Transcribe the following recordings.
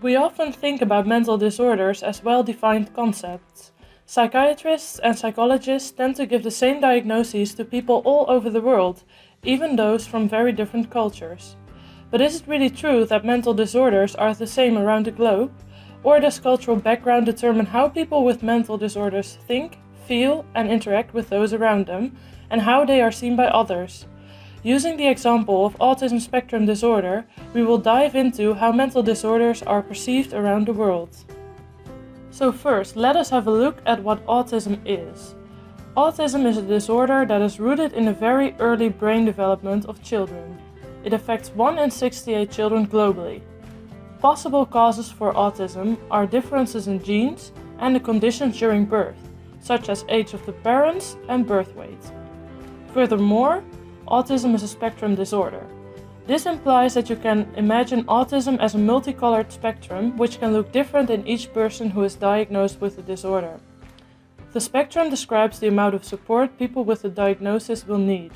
We often think about mental disorders as well-defined concepts. Psychiatrists and psychologists tend to give the same diagnoses to people all over the world, even those from very different cultures. But is it really true that mental disorders are the same around the globe? Or does cultural background determine how people with mental disorders think, feel, and interact with those around them, and how they are seen by others? Using the example of Autism Spectrum Disorder, we will dive into how mental disorders are perceived around the world. So first, let us have a look at what autism is. Autism is a disorder that is rooted in the very early brain development of children. It affects 1 in 68 children globally. Possible causes for autism are differences in genes and the conditions during birth, such as age of the parents and birth weight. Furthermore, autism is a spectrum disorder. This implies that you can imagine autism as a multicolored spectrum which can look different in each person who is diagnosed with the disorder. The spectrum describes the amount of support people with the diagnosis will need.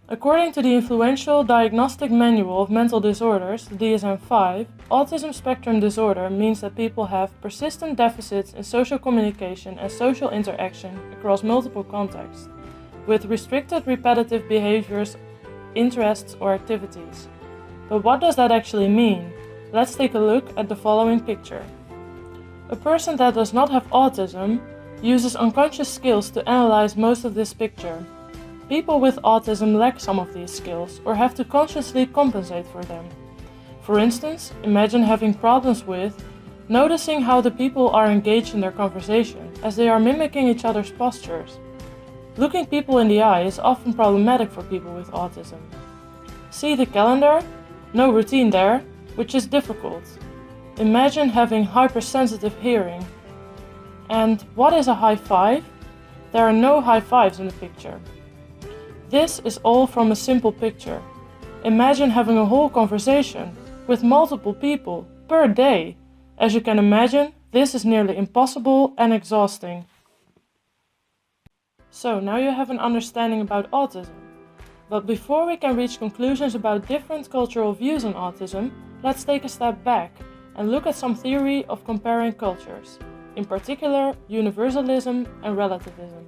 According to the influential Diagnostic Manual of Mental Disorders, the DSM-5, autism spectrum disorder means that people have persistent deficits in social communication and social interaction across multiple contexts, with restricted repetitive behaviors, interests, or activities. But what does that actually mean? Let's take a look at the following picture. A person that does not have autism uses unconscious skills to analyze most of this picture. People with autism lack some of these skills or have to consciously compensate for them. For instance, imagine having problems with noticing how the people are engaged in their conversation, as they are mimicking each other's postures. Looking people in the eye is often problematic for people with autism. See the calendar? No routine there, which is difficult. Imagine having hypersensitive hearing. And what is a high five? There are no high fives in the picture. This is all from a simple picture. Imagine having a whole conversation with multiple people per day. As you can imagine, this is nearly impossible and exhausting. So now you have an understanding about autism. But before we can reach conclusions about different cultural views on autism, let's take a step back and look at some theory of comparing cultures, in particular universalism and relativism.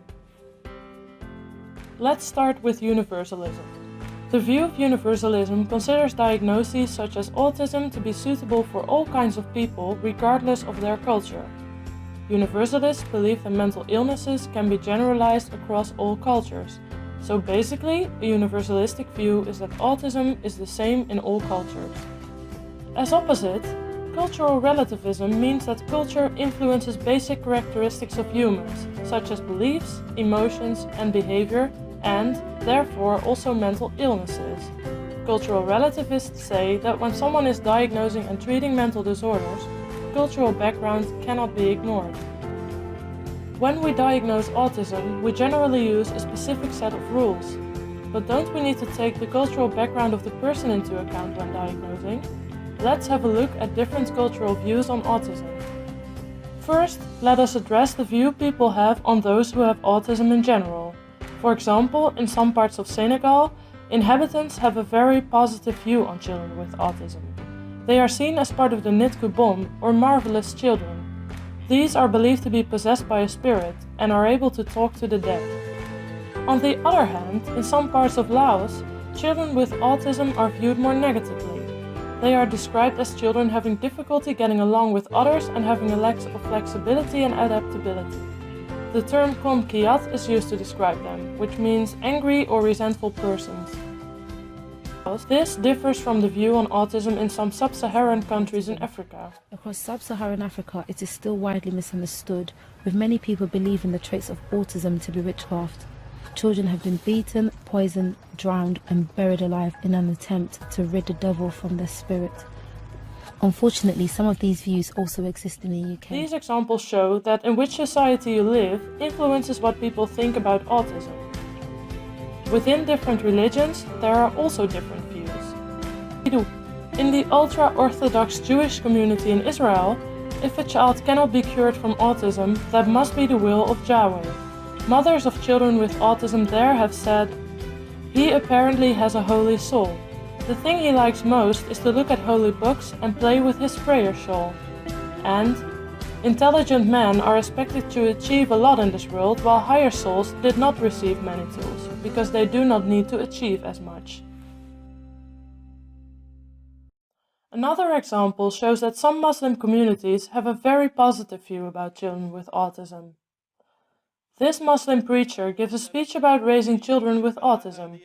Let's start with universalism. The view of universalism considers diagnoses such as autism to be suitable for all kinds of people regardless of their culture. Universalists believe that mental illnesses can be generalized across all cultures. So basically, a universalistic view is that autism is the same in all cultures. As opposite, cultural relativism means that culture influences basic characteristics of humans, such as beliefs, emotions, and behavior, and, therefore, also mental illnesses. Cultural relativists say that when someone is diagnosing and treating mental disorders, cultural background cannot be ignored. When we diagnose autism, we generally use a specific set of rules. But don't we need to take the cultural background of the person into account when diagnosing? Let's have a look at different cultural views on autism. First, let us address the view people have on those who have autism in general. For example, in some parts of Senegal, inhabitants have a very positive view on children with autism. They are seen as part of the Nitkubon, or marvelous children. These are believed to be possessed by a spirit and are able to talk to the dead. On the other hand, in some parts of Laos, children with autism are viewed more negatively. They are described as children having difficulty getting along with others and having a lack of flexibility and adaptability. The term Kon Kiat is used to describe them, which means angry or resentful persons. This differs from the view on autism in some sub-Saharan countries in Africa. Across sub-Saharan Africa, it is still widely misunderstood, with many people believing the traits of autism to be witchcraft. Children have been beaten, poisoned, drowned, and buried alive in an attempt to rid the devil from their spirit. Unfortunately, some of these views also exist in the UK. These examples show that in which society you live influences what people think about autism. Within different religions, there are also different views. In the ultra-Orthodox Jewish community in Israel, if a child cannot be cured from autism, that must be the will of Yahweh. Mothers of children with autism there have said, "He apparently has a holy soul. the thing he likes most is to look at holy books and play with his prayer shawl. And intelligent men are expected to achieve a lot in this world, while higher souls did not receive many tools, because they do not need to achieve as much. Another example shows that some Muslim communities have a very positive view about children with autism. This Muslim preacher gives a speech about raising children with autism.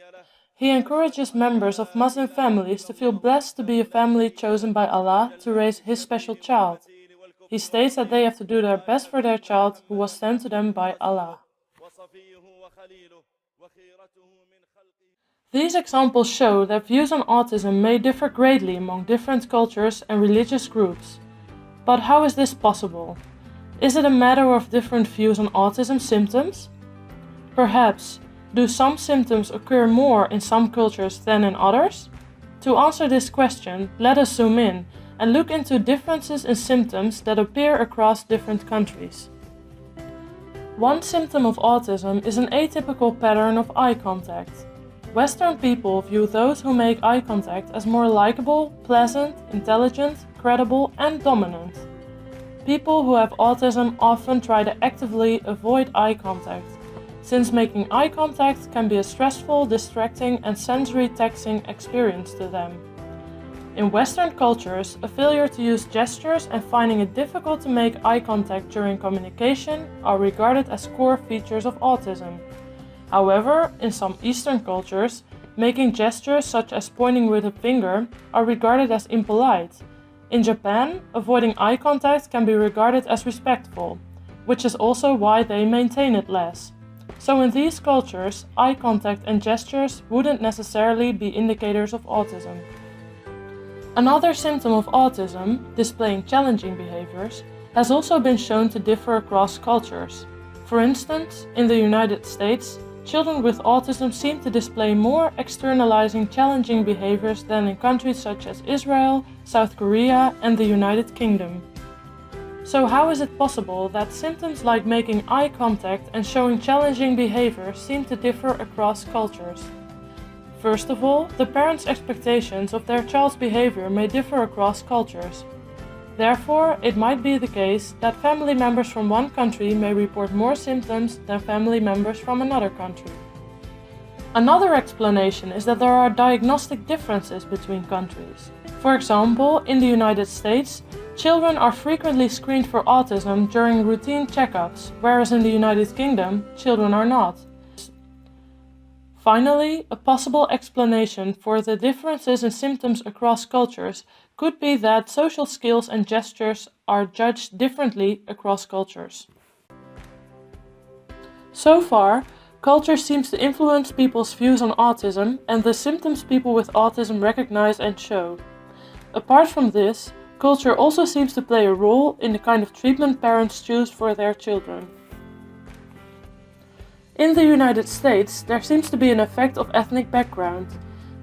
He encourages members of Muslim families to feel blessed to be a family chosen by Allah to raise His special child. He states that they have to do their best for their child who was sent to them by Allah. These examples show that views on autism may differ greatly among different cultures and religious groups. But how is this possible? Is it a matter of different views on autism symptoms? Perhaps, do some symptoms occur more in some cultures than in others? To answer this question, let us zoom in and look into differences in symptoms that appear across different countries. One symptom of autism is an atypical pattern of eye contact. Western people view those who make eye contact as more likable, pleasant, intelligent, credible, and dominant. People who have autism often try to actively avoid eye contact, since making eye contact can be a stressful, distracting, and sensory taxing experience to them. In Western cultures, a failure to use gestures and finding it difficult to make eye contact during communication are regarded as core features of autism. However, in some Eastern cultures, making gestures such as pointing with a finger are regarded as impolite. In Japan, avoiding eye contact can be regarded as respectful, which is also why they maintain it less. So in these cultures, eye contact and gestures wouldn't necessarily be indicators of autism. Another symptom of autism, displaying challenging behaviors, has also been shown to differ across cultures. For instance, in the United States, children with autism seem to display more externalizing challenging behaviors than in countries such as Israel, South Korea, and the United Kingdom. So how is it possible that symptoms like making eye contact and showing challenging behavior seem to differ across cultures? First of all, the parents' expectations of their child's behavior may differ across cultures. Therefore, it might be the case that family members from one country may report more symptoms than family members from another country. Another explanation is that there are diagnostic differences between countries. For example, in the United States, children are frequently screened for autism during routine checkups, whereas in the United Kingdom, children are not. Finally, a possible explanation for the differences in symptoms across cultures could be that social skills and gestures are judged differently across cultures. So far, culture seems to influence people's views on autism and the symptoms people with autism recognize and show. Apart from this, culture also seems to play a role in the kind of treatment parents choose for their children. In the United States, there seems to be an effect of ethnic background.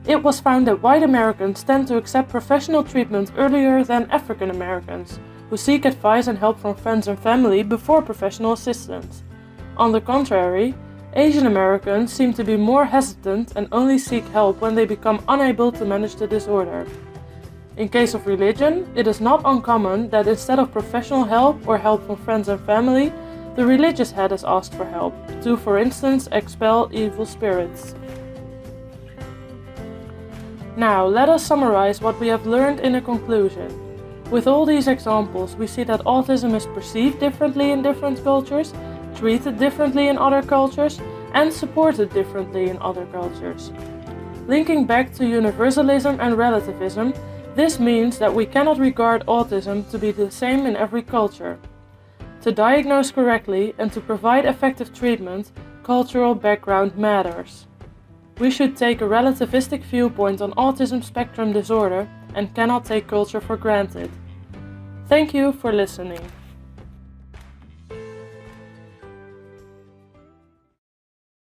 It was found that white Americans tend to accept professional treatment earlier than African Americans, who seek advice and help from friends and family before professional assistance. On the contrary, Asian Americans seem to be more hesitant and only seek help when they become unable to manage the disorder. In case of religion, it is not uncommon that instead of professional help or help from friends and family, the religious head is asked for help, to, for instance, expel evil spirits. Now, let us summarize what we have learned in a conclusion. With all these examples, we see that autism is perceived differently in different cultures, treated differently in other cultures, and supported differently in other cultures. Linking back to universalism and relativism, this means that we cannot regard autism to be the same in every culture. To diagnose correctly and to provide effective treatment, cultural background matters. We should take a relativistic viewpoint on autism spectrum disorder and cannot take culture for granted. Thank you for listening.